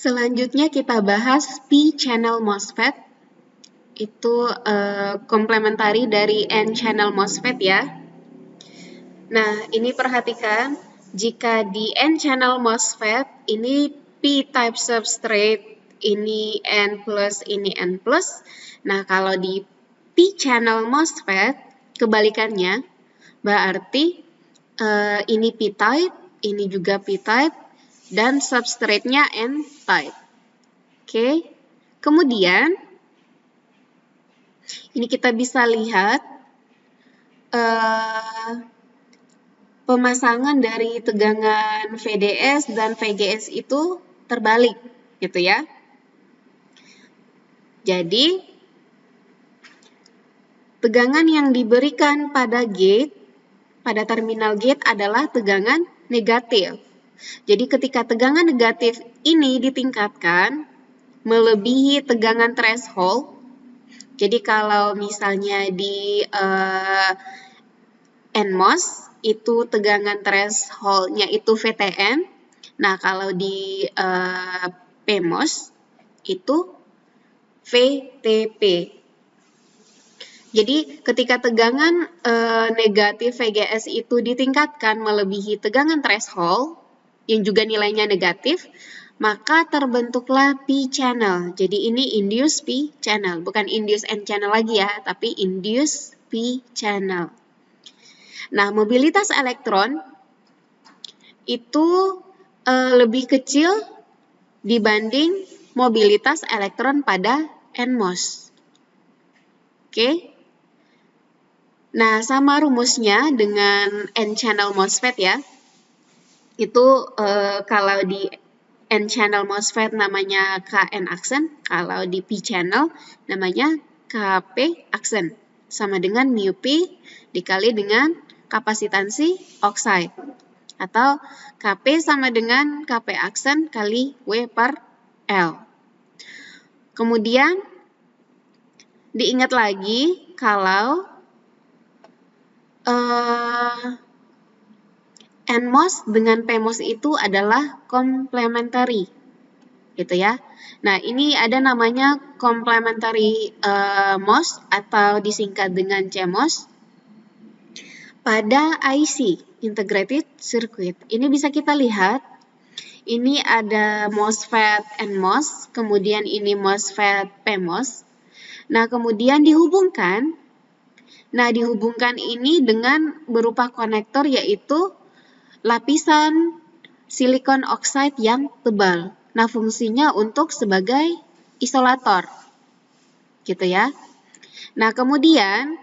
Selanjutnya kita bahas P-channel MOSFET. Itu komplementari dari N-channel MOSFET ya. Nah, ini perhatikan, jika di N-channel MOSFET, ini P-type substrate, ini N+, ini N+. Nah, kalau di P-channel MOSFET, kebalikannya, berarti ini P-type, ini juga P-type, dan substrate-nya N-type. Oke, kemudian ini kita bisa lihat pemasangan dari tegangan VDS dan VGS itu terbalik, gitu ya. Jadi, tegangan yang diberikan pada gate, pada terminal gate adalah tegangan negatif. Jadi, ketika tegangan negatif ini ditingkatkan melebihi tegangan threshold, jadi kalau misalnya di NMOS itu tegangan threshold-nya itu VTN. Nah, kalau di PMOS itu VTP. Jadi, ketika tegangan negatif VGS itu ditingkatkan melebihi tegangan threshold, yang juga nilainya negatif, maka terbentuklah P-channel. Jadi, ini induced P-channel, bukan induced N-channel lagi ya, tapi induced P-channel. Nah, mobilitas elektron itu lebih kecil dibanding mobilitas elektron pada NMOS. Oke. Nah, sama rumusnya dengan N-channel MOSFET ya. Itu kalau di N-channel MOSFET namanya Kn aksen, kalau di P-channel namanya Kp aksen. Sama dengan mu P dikali dengan kapasitansi oksida. Atau Kp sama dengan Kp aksen kali W per L. Kemudian diingat lagi kalau NMOS dengan PMOS itu adalah complementary, gitu ya. Nah, ini ada namanya complementary MOS atau disingkat dengan CMOS pada IC, Integrated Circuit. Ini bisa kita lihat, ini ada MOSFET NMOS, kemudian ini MOSFET PMOS. Nah, kemudian dihubungkan. Nah, dihubungkan ini dengan berupa konektor yaitu lapisan silikon oksida yang tebal. Nah, fungsinya untuk sebagai isolator. Gitu ya. Nah, kemudian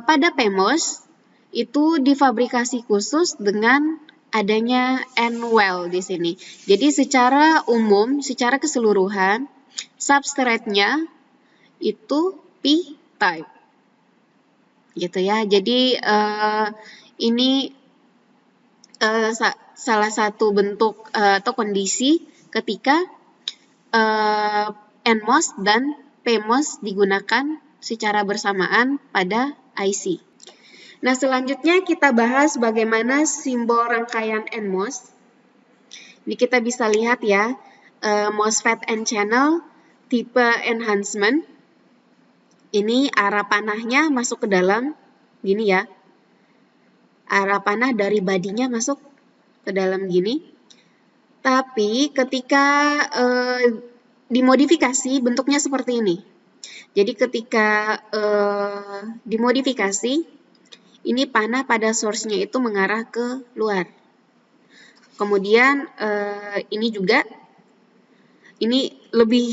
pada PMOS itu difabrikasi khusus dengan adanya N-well di sini. Jadi secara umum, secara keseluruhan, substrate-nya itu P-type. Gitu ya. Jadi ini salah satu bentuk atau kondisi ketika NMOS dan PMOS digunakan secara bersamaan pada IC. Nah, selanjutnya kita bahas bagaimana simbol rangkaian NMOS. Ini kita bisa lihat ya, MOSFET N-channel tipe enhancement. Ini arah panahnya masuk ke dalam, gini ya. Arah panah dari badinya masuk ke dalam gini. Tapi ketika dimodifikasi bentuknya seperti ini. Jadi ketika dimodifikasi, ini panah pada source-nya itu mengarah ke luar. Kemudian ini juga, ini lebih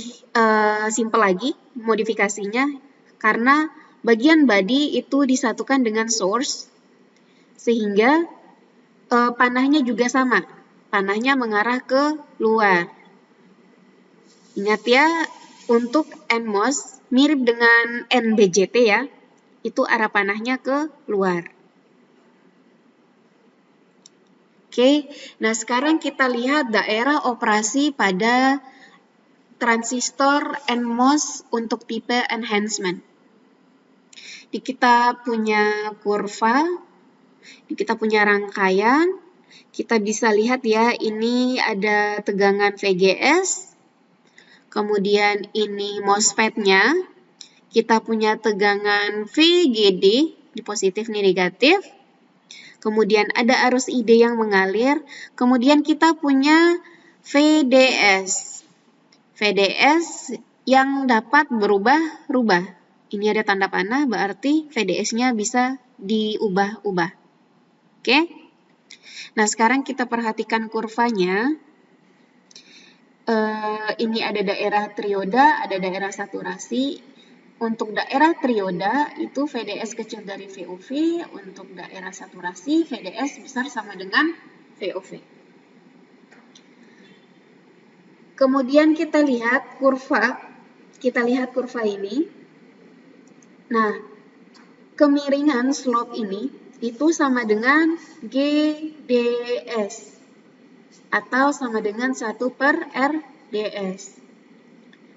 simpel lagi modifikasinya karena bagian body itu disatukan dengan source sehingga panahnya juga sama. Panahnya mengarah ke luar. Ingat ya, untuk NMOS mirip dengan NBJT ya. Itu arah panahnya ke luar. Oke, nah sekarang kita lihat daerah operasi pada transistor NMOS untuk tipe enhancement. Di kita punya kurva, di kita punya rangkaian, kita bisa lihat ya, ini ada tegangan VGS, Kemudian ini MOSFET-nya, kita punya tegangan VGD, di positif nih negatif. Kemudian ada arus ID yang mengalir. Kemudian kita punya VDS. VDS yang dapat berubah-ubah. Ini ada tanda panah, berarti VDS-nya bisa diubah-ubah. Oke? Nah, sekarang kita perhatikan kurvanya. Ini ada daerah trioda, ada daerah saturasi. Untuk daerah trioda itu VDS kecil dari VOV, untuk daerah saturasi VDS besar sama dengan VOV. Kemudian kita lihat kurva ini. Nah, kemiringan slope ini itu sama dengan GDS atau sama dengan 1/RDS.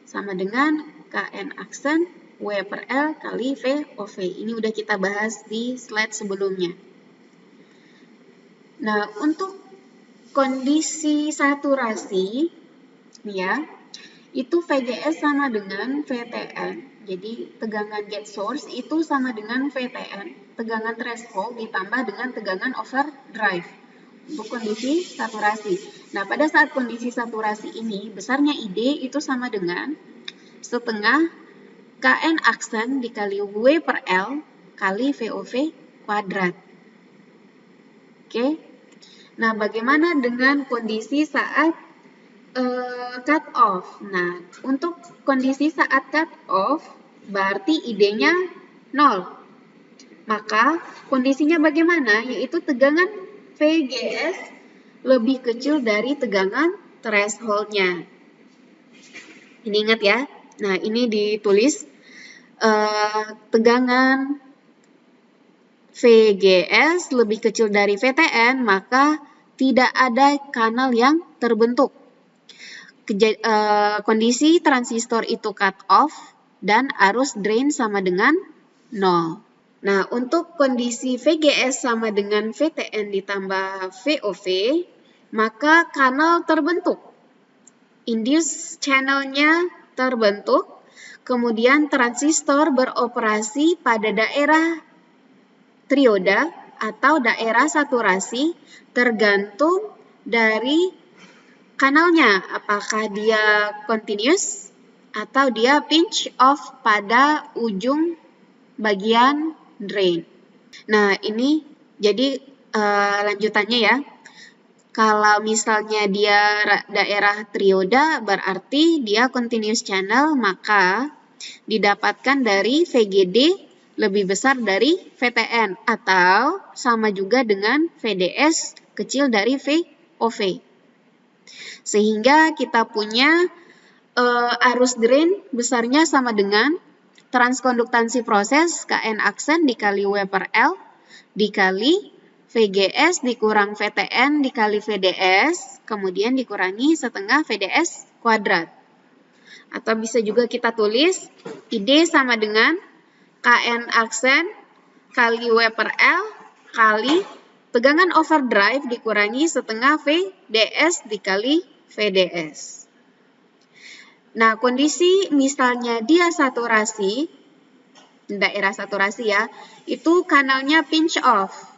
Sama dengan KN aksen W/L kali VOV. Ini udah kita bahas di slide sebelumnya. Nah, untuk kondisi saturasi, ya, itu VGS sama dengan VTN. Jadi, tegangan gate source itu sama dengan VTN. Tegangan threshold ditambah dengan tegangan overdrive. Untuk kondisi saturasi. Nah, pada saat kondisi saturasi ini, besarnya ID itu sama dengan setengah KN aksen dikali W/L kali VOV kuadrat. Oke. Nah, bagaimana dengan kondisi saat cut off? Nah, untuk kondisi saat cut off, berarti ID-nya 0. Maka, kondisinya bagaimana? Yaitu tegangan VGS lebih kecil dari tegangan threshold-nya. Ini ingat ya. Nah, ini ditulis tegangan VGS lebih kecil dari VTN, maka tidak ada kanal yang terbentuk. Kondisi transistor itu cut off dan arus drain sama dengan 0. Nah, untuk kondisi VGS sama dengan VTN ditambah VOV, maka kanal terbentuk. Induced channel-nya terbentuk. Kemudian transistor beroperasi pada daerah trioda atau daerah saturasi tergantung dari kanalnya. Apakah dia continuous atau dia pinch off pada ujung bagian drain. Nah, ini jadi lanjutannya ya. Kalau misalnya dia daerah trioda, berarti dia continuous channel, maka didapatkan dari VGD lebih besar dari VTN, atau sama juga dengan VDS kecil dari VOV. Sehingga kita punya arus drain besarnya sama dengan transkonduktansi proses KN aksen dikali W/L dikali VGS dikurang VTN dikali VDS, kemudian dikurangi setengah VDS kuadrat. Atau bisa juga kita tulis ID sama dengan KN aksen kali W/L kali tegangan overdrive dikurangi setengah VDS dikali VDS. Nah, kondisi misalnya dia saturasi, daerah saturasi ya, itu kanalnya pinch off.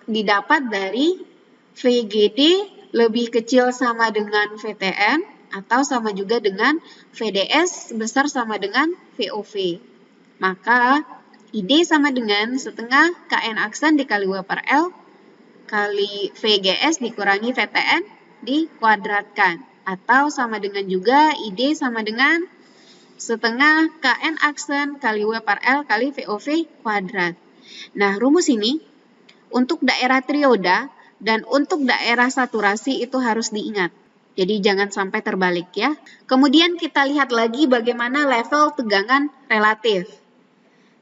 Didapat dari VGD lebih kecil sama dengan VTN atau sama juga dengan VDS besar sama dengan VOV. Maka ID sama dengan setengah KN aksen dikali W/L kali VGS dikurangi VTN dikuadratkan. Atau sama dengan juga ID sama dengan setengah KN aksen kali W/L kali VOV kuadrat. Nah, rumus ini untuk daerah trioda dan untuk daerah saturasi itu harus diingat. Jadi jangan sampai terbalik ya. Kemudian kita lihat lagi bagaimana level tegangan relatif.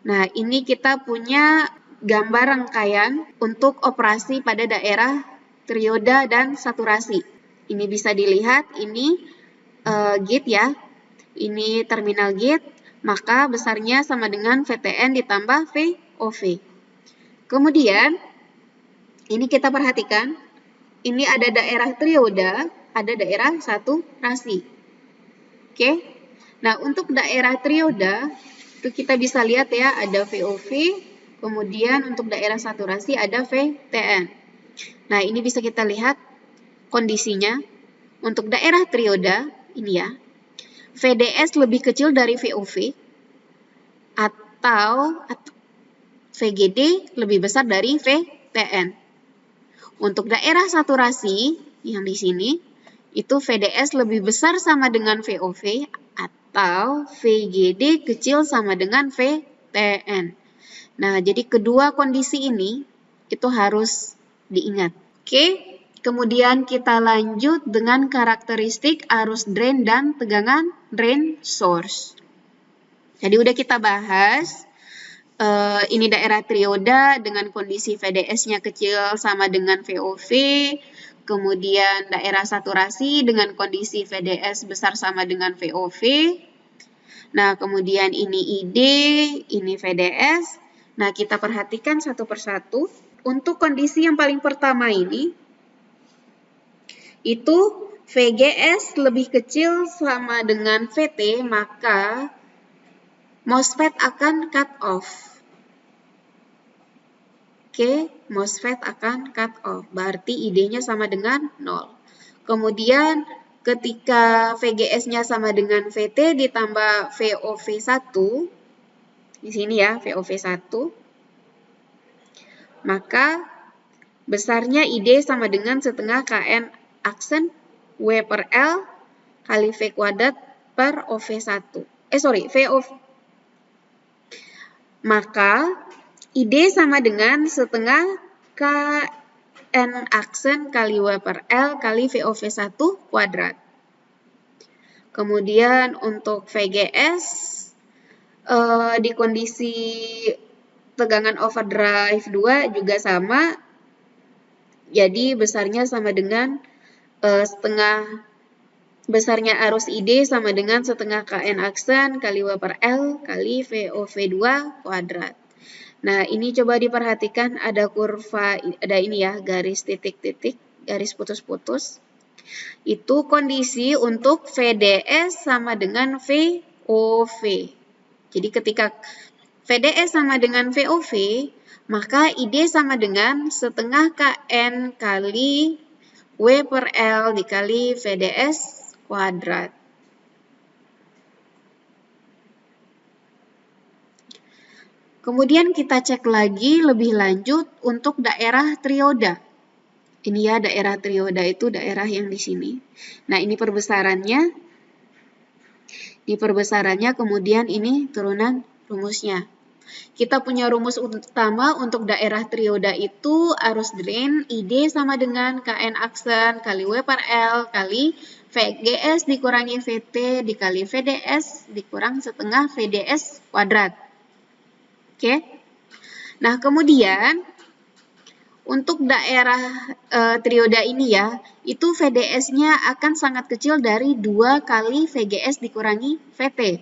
Nah, ini kita punya gambar rangkaian untuk operasi pada daerah trioda dan saturasi. Ini bisa dilihat, ini gate ya. Ini terminal gate, maka besarnya sama dengan VTN ditambah VOV. Kemudian, ini kita perhatikan, ini ada daerah trioda, ada daerah saturasi. Oke. Nah, untuk daerah trioda itu kita bisa lihat ya, ada VOV, kemudian untuk daerah saturasi ada VTN. Nah, ini bisa kita lihat kondisinya. Untuk daerah trioda, ini ya, VDS lebih kecil dari VOV, atau VGD lebih besar dari VTN. Untuk daerah saturasi, yang di sini, itu VDS lebih besar sama dengan VOV, atau VGD kecil sama dengan VTN. Nah, jadi kedua kondisi ini itu harus diingat. Oke, kemudian kita lanjut dengan karakteristik arus drain dan tegangan drain source. Jadi udah kita bahas, ini daerah trioda dengan kondisi VDS-nya kecil sama dengan VOV, kemudian daerah saturasi dengan kondisi VDS besar sama dengan VOV. Nah, kemudian ini ID, ini VDS. Nah, kita perhatikan satu persatu. Untuk kondisi yang paling pertama ini, itu VGS lebih kecil sama dengan VT, maka MOSFET akan cut off. Oke, MOSFET akan cut off, berarti ID-nya sama dengan 0. Kemudian ketika VGS-nya sama dengan VT ditambah VOV1, di sini ya, VOV1, maka besarnya ID sama dengan setengah KN aksen W per L kali V kuadrat per OV1. VOV. Maka ID sama dengan setengah KN aksen kali W per L kali VOV1 kuadrat. Kemudian untuk VGS di kondisi tegangan overdrive 2 juga sama. Jadi besarnya sama dengan besarnya arus ID sama dengan setengah KN aksen kali W per L kali VOV2 kuadrat. Nah, ini coba diperhatikan ada kurva, ada ini ya, garis titik-titik, garis putus-putus. Itu kondisi untuk VDS sama dengan VOV. Jadi ketika VDS sama dengan VOV, maka ID sama dengan setengah KN kali W per L dikali VDS kuadrat. Kemudian kita cek lagi lebih lanjut untuk daerah trioda. Ini ya, daerah trioda itu daerah yang di sini. Nah, ini perbesarannya. Di perbesarannya kemudian ini turunan rumusnya. Kita punya rumus utama untuk daerah trioda itu arus drain ID sama dengan KN aksen kali W per L kali VGS dikurangi VT dikali VDS dikurang setengah VDS kuadrat. Oke. Nah, kemudian untuk daerah trioda ini ya, itu VDS-nya akan sangat kecil dari 2 kali VGS dikurangi VT.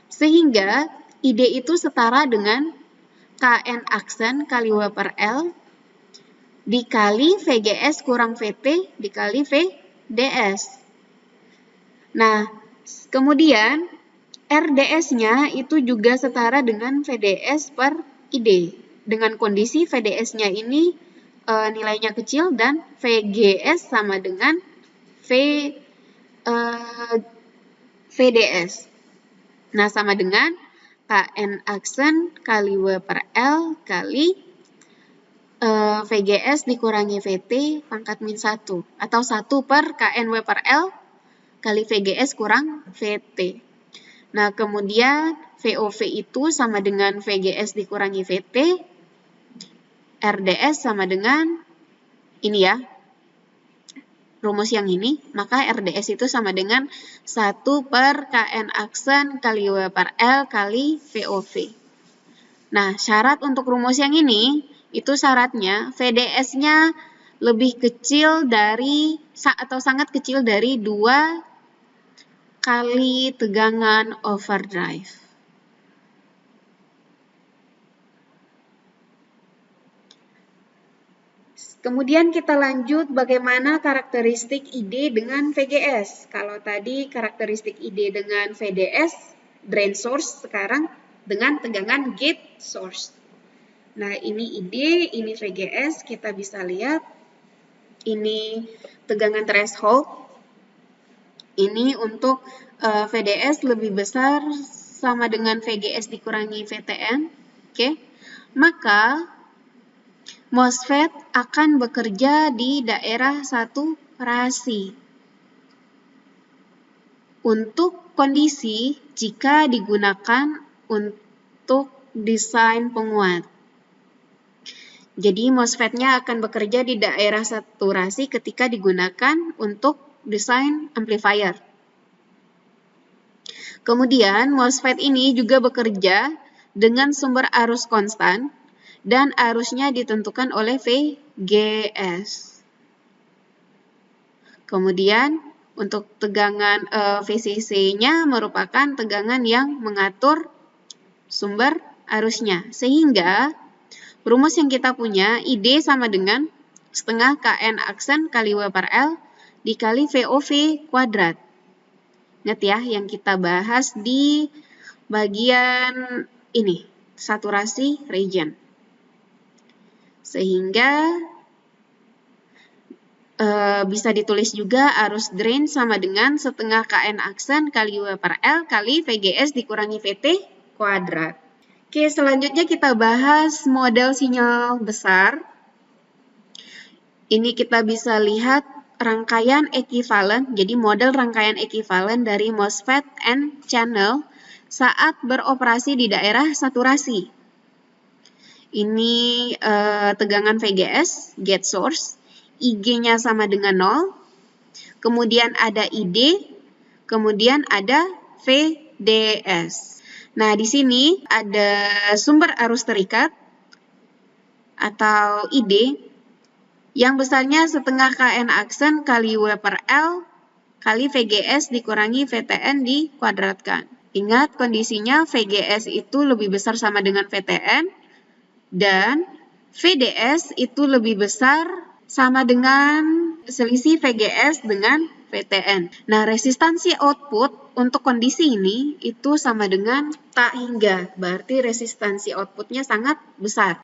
Sehingga ID itu setara dengan KN aksen kali W per L dikali VGS kurang VT dikali VDS. Nah, kemudian RDS-nya itu juga setara dengan VDS per ID. Dengan kondisi VDS-nya ini nilainya kecil dan VGS sama dengan VDS. Nah, sama dengan KN aksen kali W per L kali VGS dikurangi VT pangkat min 1. Atau 1 per KN W per L kali VGS kurang VT. Nah, kemudian VOV itu sama dengan VGS dikurangi VT. RDS sama dengan ini ya, rumus yang ini, maka RDS itu sama dengan 1 per KN aksen kali W per L kali VOV. Nah, syarat untuk rumus yang ini, itu syaratnya VDS-nya lebih kecil dari, atau sangat kecil dari 2 kali tegangan overdrive. Kemudian kita lanjut bagaimana karakteristik ID dengan VGS. Kalau tadi karakteristik ID dengan VDS, drain source, sekarang dengan tegangan gate source. Nah, ini ID, ini VGS, kita bisa lihat. Ini tegangan threshold. Ini untuk VDS lebih besar sama dengan VGS dikurangi VTN. Oke. Maka MOSFET akan bekerja di daerah saturasi. Untuk kondisi jika digunakan untuk desain penguat. Jadi MOSFET-nya akan bekerja di daerah saturasi ketika digunakan untuk desain amplifier. Kemudian MOSFET ini juga bekerja dengan sumber arus konstan dan arusnya ditentukan oleh VGS. Kemudian untuk tegangan VCC-nya merupakan tegangan yang mengatur sumber arusnya. Sehingga rumus yang kita punya ID sama dengan setengah Kn aksen kali W per L dikali VOV kuadrat. Ingat ya yang kita bahas di bagian ini, saturasi region. Sehingga bisa ditulis juga arus drain sama dengan setengah Kn aksen kali W per L kali VGS dikurangi VT kuadrat. Oke, selanjutnya kita bahas model sinyal besar. Ini kita bisa lihat rangkaian ekivalen, jadi model rangkaian ekivalen dari MOSFET N-channel saat beroperasi di daerah saturasi. Ini tegangan VGS, gate source. IG-nya sama dengan 0, kemudian ada ID, kemudian ada VDS. Nah, di sini ada sumber arus terikat atau ID yang besarnya setengah Kn aksen kali W per L kali VGS dikurangi VTN dikuadratkan. Ingat kondisinya VGS itu lebih besar sama dengan VTN dan VDS itu lebih besar sama dengan selisih VGS dengan VTN. Nah, resistansi output untuk kondisi ini itu sama dengan tak hingga, berarti resistansi outputnya sangat besar.